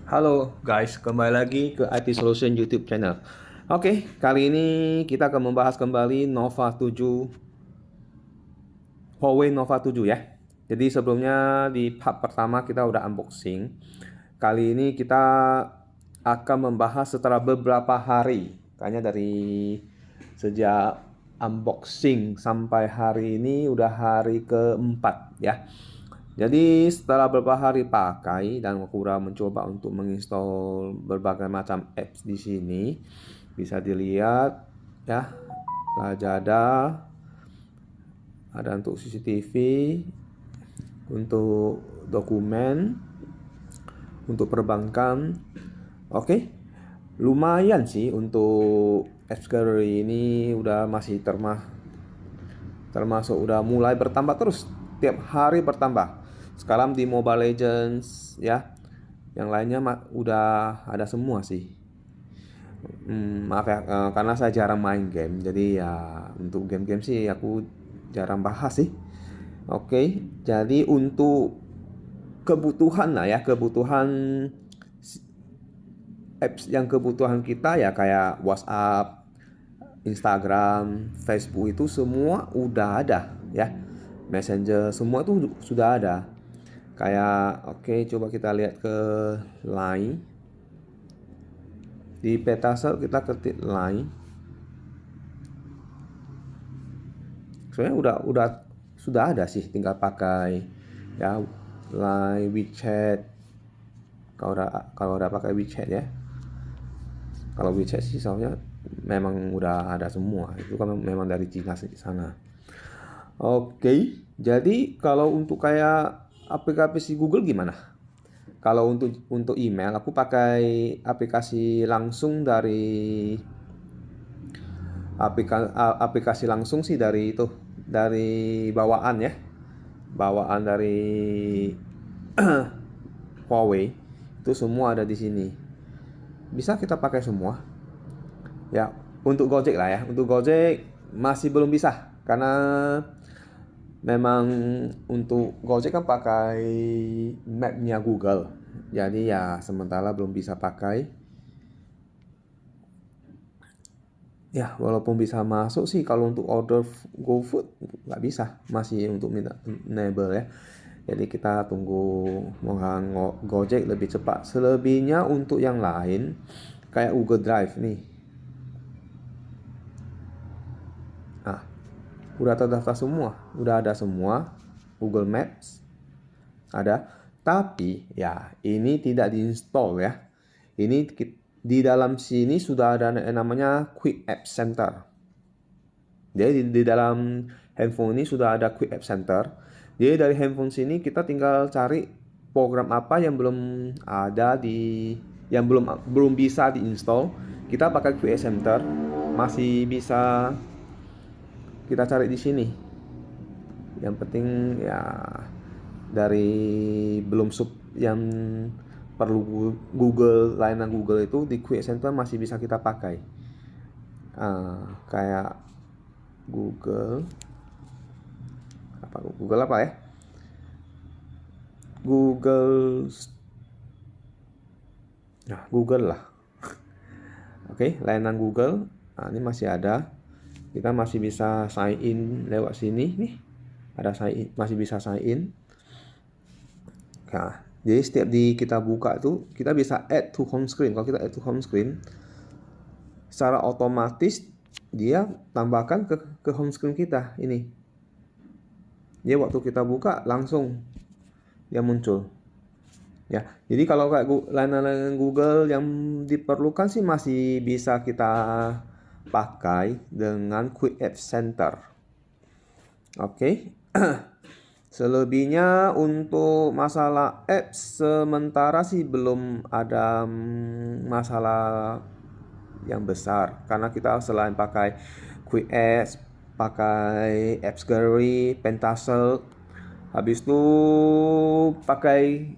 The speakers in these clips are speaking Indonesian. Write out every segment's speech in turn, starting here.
Halo guys, kembali lagi ke IT Solution YouTube channel. Oke, kali ini kita akan membahas kembali Nova 7, Huawei Nova 7 ya. Jadi sebelumnya di part pertama kita udah unboxing. Kali ini kita akan membahas setelah beberapa hari. Kayaknya dari sejak unboxing sampai hari ini udah hari keempat ya. Jadi setelah beberapa hari pakai dan aku udah mencoba untuk menginstal berbagai macam apps di sini, bisa dilihat ya, Lazada, ada untuk CCTV, untuk dokumen, untuk perbankan. Oke, lumayan sih untuk apps gallery ini udah masih termasuk udah mulai bertambah terus, tiap hari bertambah. Sekarang di Mobile Legends ya, yang lainnya udah ada semua sih. Maaf ya, karena saya jarang main game, jadi ya untuk game-game sih aku jarang bahas sih. Oke, jadi untuk kebutuhan lah ya, kebutuhan apps yang kebutuhan kita ya kayak WhatsApp, Instagram, Facebook itu semua udah ada ya. Messenger semua itu sudah ada. Kayak oke, coba kita lihat ke Line. Di petaset kita ketik Line. Sebenarnya udah sudah ada sih, tinggal pakai ya Line, WeChat. Kalau udah pakai WeChat ya. Kalau WeChat sih soalnya memang udah ada semua. Itu kan memang dari Cina sana. Oke, jadi kalau untuk kayak aplikasi Google gimana? Kalau untuk email aku pakai aplikasi langsung dari aplikasi langsung sih dari itu, dari bawaan ya. Bawaan dari Huawei itu semua ada di sini. Bisa kita pakai semua. Ya, untuk Gojek lah ya. Untuk Gojek masih belum bisa karena memang untuk Gojek kan pakai mapnya Google. Jadi ya sementara belum bisa pakai. Ya walaupun bisa masuk sih kalau untuk order GoFood nggak bisa. Masih untuk minta enable ya. Jadi kita tunggu Gojek lebih cepat. Selebihnya untuk yang lain kayak Google Drive nih. Nah, udah terdaftar semua, udah ada semua. Google Maps ada, tapi ya ini tidak diinstal ya. Ini di dalam sini sudah ada namanya Quick App Center. Jadi di dalam handphone ini sudah ada Quick App Center. Jadi dari handphone sini kita tinggal cari program apa yang belum ada yang belum bisa diinstal. Kita pakai Quick App Center, masih bisa kita cari di sini. Yang penting ya dari belum yang perlu layanan Google itu di Quick Center masih bisa kita pakai. Kayak Google apa ya? Google lah. Oke, layanan Google. Nah, ini masih ada. Kita masih bisa sign in lewat sini nih. Masih bisa sign in. Nah, jadi setiap kita buka tuh kita bisa add to home screen. Kalau kita add to home screen, secara otomatis dia tambahkan ke home screen kita ini. Jadi waktu kita buka langsung dia muncul. Ya, jadi kalau kayak layanan Google yang diperlukan sih masih bisa kita pakai dengan Quick App Center. Oke. Selebihnya untuk masalah apps sementara sih belum ada masalah yang besar karena kita selain pakai Quick Apps, pakai Apps Gallery, Pentasel, habis itu pakai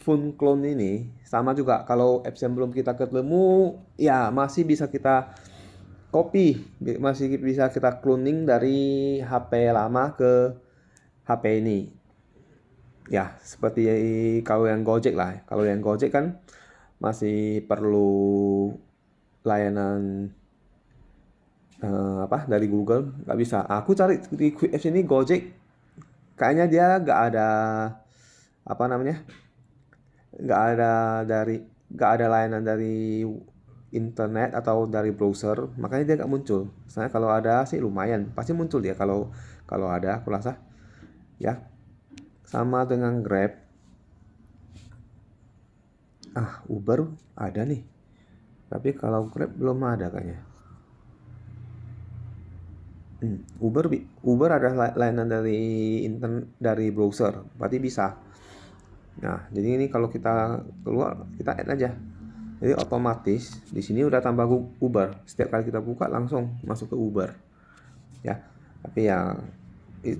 Phone Clone ini sama juga. Kalau apps yang belum kita ketemu ya masih bisa kita copy, masih bisa kita cloning dari HP lama ke HP ini. Ya, seperti kalau yang Gojek lah. Kalau yang Gojek kan masih perlu layanan dari Google, nggak bisa. Aku cari di Quick Apps ini Gojek, kayaknya dia nggak ada apa namanya, nggak ada nggak ada layanan dari internet atau dari browser, makanya dia nggak muncul. Soalnya kalau ada sih lumayan, pasti muncul dia kalau kalau ada, aku rasa ya. Sama dengan Grab. Uber ada nih, tapi kalau Grab belum ada kayaknya. Uber ada layanan dari internet, dari browser, berarti bisa. Nah, jadi ini kalau kita keluar, kita add aja. Jadi otomatis di sini udah tambah Uber. Setiap kali kita buka langsung masuk ke Uber. Ya. Tapi ya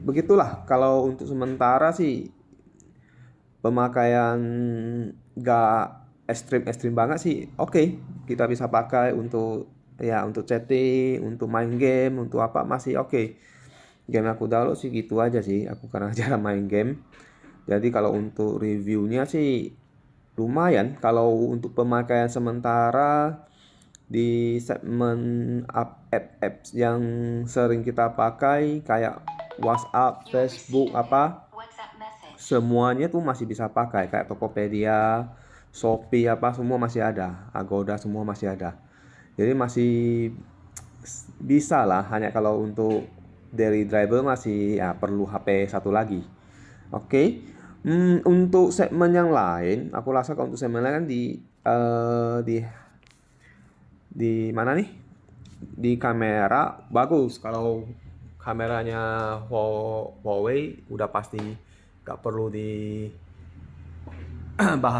begitulah. Kalau untuk sementara sih pemakaian gak ekstrim banget sih. Oke, kita bisa pakai untuk ya untuk chatting, untuk main game, untuk apa masih oke. Game aku download sih gitu aja sih. Aku karena jarang main game. Jadi kalau untuk reviewnya sih lumayan. Kalau untuk pemakaian sementara di segmen apps yang sering kita pakai kayak WhatsApp, Facebook, semuanya tuh masih bisa pakai kayak Tokopedia, Shopee apa semua masih ada, Agoda semua masih ada. Jadi masih bisa lah, hanya kalau untuk dari driver masih ya perlu HP satu lagi. Oke. Untuk segmen yang lain, aku rasa kalau untuk segmen lain kan di mana nih? Di kamera bagus. Kalau kameranya Huawei udah pasti gak perlu dibahas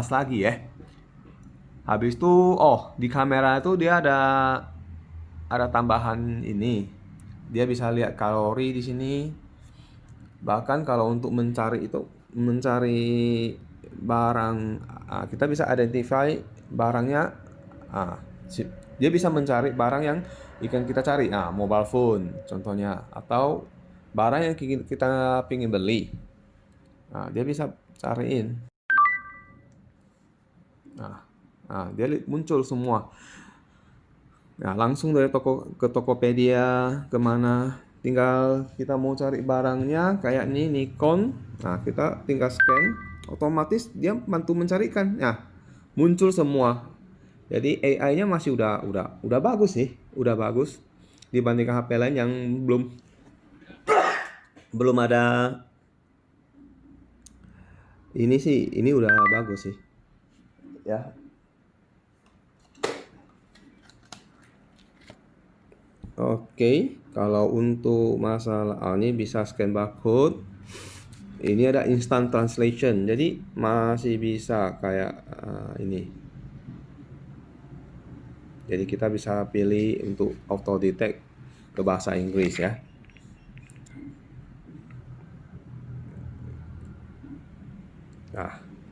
lagi ya. Habis itu, di kamera itu dia ada tambahan ini. Dia bisa lihat kalori di sini. Bahkan kalau untuk mencari barang, kita bisa identify barangnya. ah, Dia bisa mencari barang yang ikan kita cari, mobile phone contohnya, atau barang yang kita pingin beli, dia bisa cariin. Dia muncul semua. Langsung dari toko ke Tokopedia kemana, tinggal kita mau cari barangnya kayak ini Nikon, kita tinggal scan, otomatis dia bantu mencarikan. Muncul semua. Jadi AI-nya masih udah bagus sih, udah bagus dibandingkan HP lain yang belum ada ini sih. Ini udah bagus sih ya. Oke, kalau untuk masalah ini bisa scan barcode. Ini ada instant translation, jadi masih bisa kayak ini. Jadi kita bisa pilih untuk auto detect ke bahasa Inggris ya.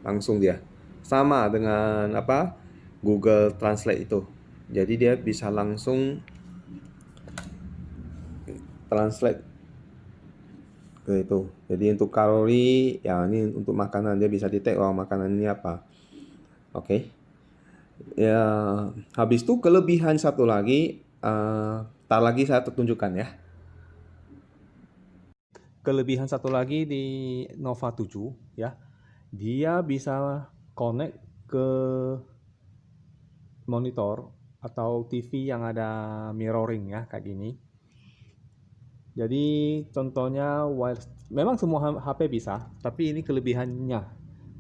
Langsung dia. Sama dengan Google Translate itu. Jadi dia bisa langsung translate ke itu. Jadi untuk kalori, ya ini untuk makanan, dia bisa detect makanan ini apa. Oke. Ya, habis itu kelebihan satu lagi, tar lagi saya tunjukkan ya. Kelebihan satu lagi di Nova 7 ya. Dia bisa connect ke monitor atau TV yang ada mirroring ya, kayak gini. Jadi contohnya wireless, memang semua HP bisa, tapi ini kelebihannya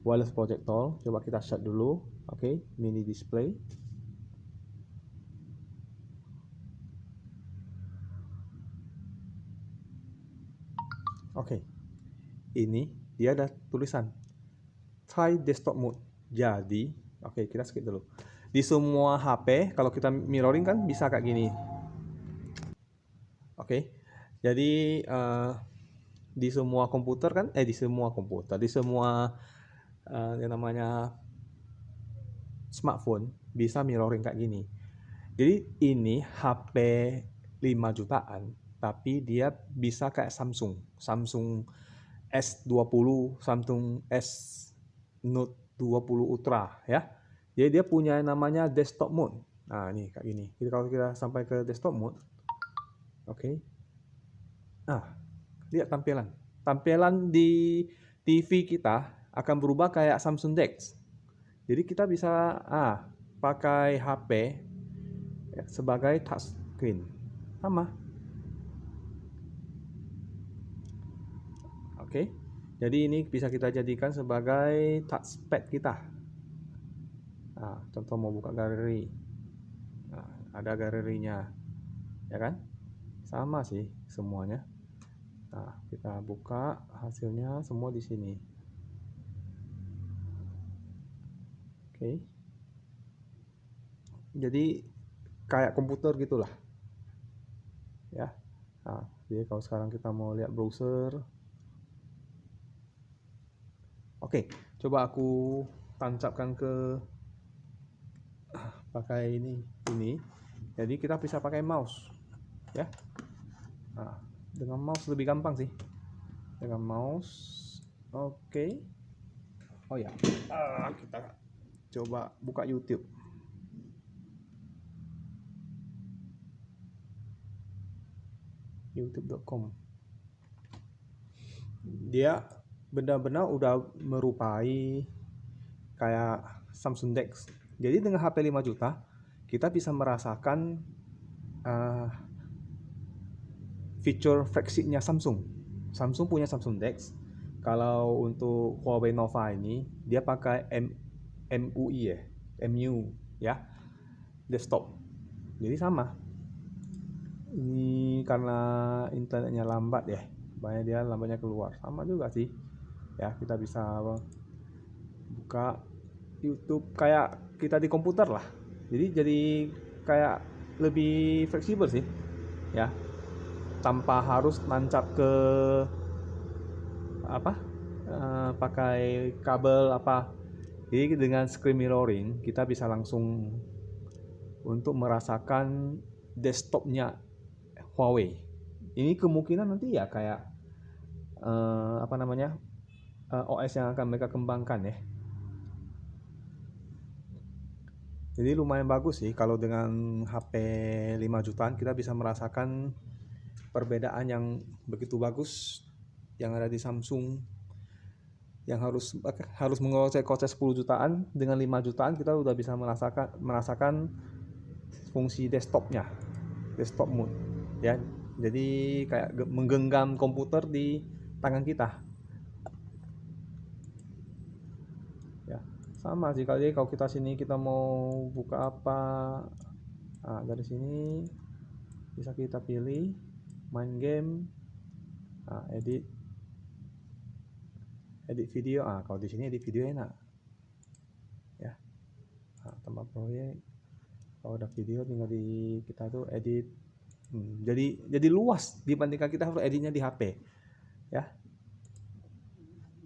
wireless projector. Coba kita shut dulu. Oke, mini display. Oke, ini dia ada tulisan try desktop mode. Jadi, kita skip dulu. Di semua HP kalau kita mirroring kan bisa kayak gini. Oke. Jadi di semua komputer kan, di semua yang namanya smartphone bisa mirroring kayak gini. Jadi ini HP 5 jutaan, tapi dia bisa kayak Samsung S20, Samsung S Note 20 Ultra ya. Jadi dia punya namanya desktop mode. Nah, ini kayak gini. Jadi kalau kita sampai ke desktop mode, oke. Nah, lihat tampilan. Tampilan di TV kita akan berubah kayak Samsung DeX. Jadi kita bisa pakai HP ya, sebagai touchscreen. Sama. Oke. Jadi ini bisa kita jadikan sebagai touchpad kita. Nah, contoh mau buka galeri. Nah, ada galerinya. Ya kan? Sama sih semuanya. Nah, kita buka hasilnya semua di sini. Oke. Jadi kayak komputer gitulah. Ya. Nah, jadi kalau sekarang kita mau lihat browser. Oke, coba aku tancapkan ke pakai ini. Jadi kita bisa pakai mouse. Ya. Nah, dengan mouse lebih gampang sih. Dengan mouse. Oke. Oh ya. Kita coba buka YouTube. youtube.com. Dia benar-benar udah merupai kayak Samsung DeX. Jadi dengan HP 5 juta kita bisa merasakan fitur flagshipnya Samsung. Samsung punya Samsung DeX. Kalau untuk Huawei Nova ini dia pakai MU ya, desktop. Jadi sama. Ini karena internetnya lambat ya, banyak dia lambatnya keluar. Sama juga sih. Ya, kita bisa buka YouTube kayak kita di komputer lah. Jadi kayak lebih fleksibel sih. Ya. Tanpa harus nancap ke pakai kabel apa. Jadi dengan screen mirroring kita bisa langsung untuk merasakan desktopnya Huawei. Ini kemungkinan nanti ya kayak OS yang akan mereka kembangkan ya. Jadi lumayan bagus sih kalau dengan HP 5 jutaan kita bisa merasakan perbedaan yang begitu bagus yang ada di Samsung, yang harus mengocek-kocek 10 jutaan. Dengan 5 jutaan kita udah bisa merasakan fungsi desktop mode ya. Jadi kayak menggenggam komputer di tangan kita ya. Sama sih kalau kita sini kita mau buka apa, dari sini bisa kita pilih main game, edit video. Kalau di sini edit video enak ya. Tambah proyek, kalau ada video tinggal di kita tuh edit. Jadi luas dibandingkan kita harus editnya di HP ya.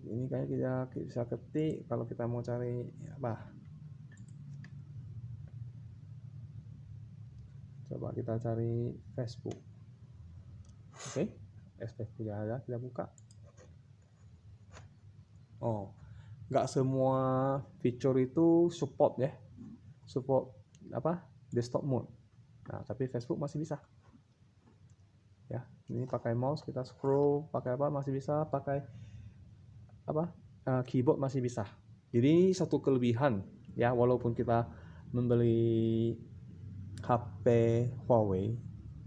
Ini kayak kita bisa ketik kalau kita mau cari apa. Coba kita cari Facebook. Oke. Facebook ya ada, kita buka. Nggak semua fitur itu support ya. Support desktop mode. Nah, tapi Facebook masih bisa. Ya, ini pakai mouse kita scroll, pakai apa masih bisa, pakai keyboard masih bisa. Jadi satu kelebihan ya, walaupun kita membeli HP Huawei,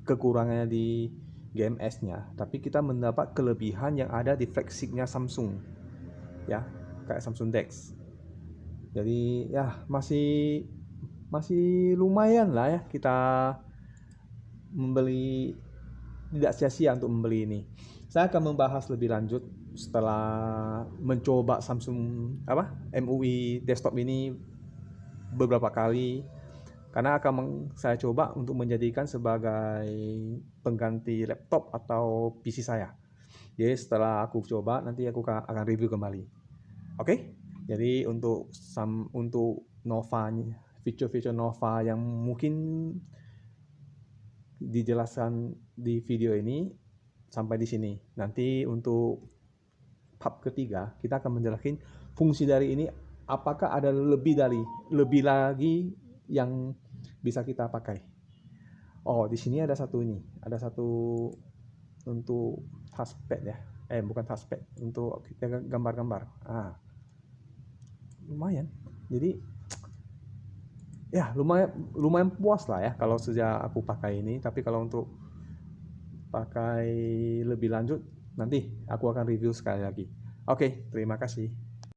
kekurangannya di GMS-nya, tapi kita mendapat kelebihan yang ada di flagshipnya Samsung ya, kayak Samsung DeX. Jadi ya masih lumayan lah ya kita membeli, tidak sia-sia untuk membeli ini. Saya akan membahas lebih lanjut setelah mencoba Samsung MUI desktop ini beberapa kali, karena akan saya coba untuk menjadikan sebagai pengganti laptop atau PC saya. Jadi setelah aku coba nanti aku akan review kembali. Oke? Jadi untuk Nova, fitur-fitur Nova yang mungkin dijelaskan di video ini sampai di sini. Nanti untuk part ketiga kita akan menjelaskan fungsi dari ini apakah ada lebih lagi yang bisa kita pakai? Oh, di sini ada satu untuk touchpad ya. Bukan touchpad, untuk kita gambar-gambar. Lumayan. Jadi ya lumayan puas lah ya kalau sejak aku pakai ini. Tapi kalau untuk pakai lebih lanjut, nanti aku akan review sekali lagi. Oke, terima kasih.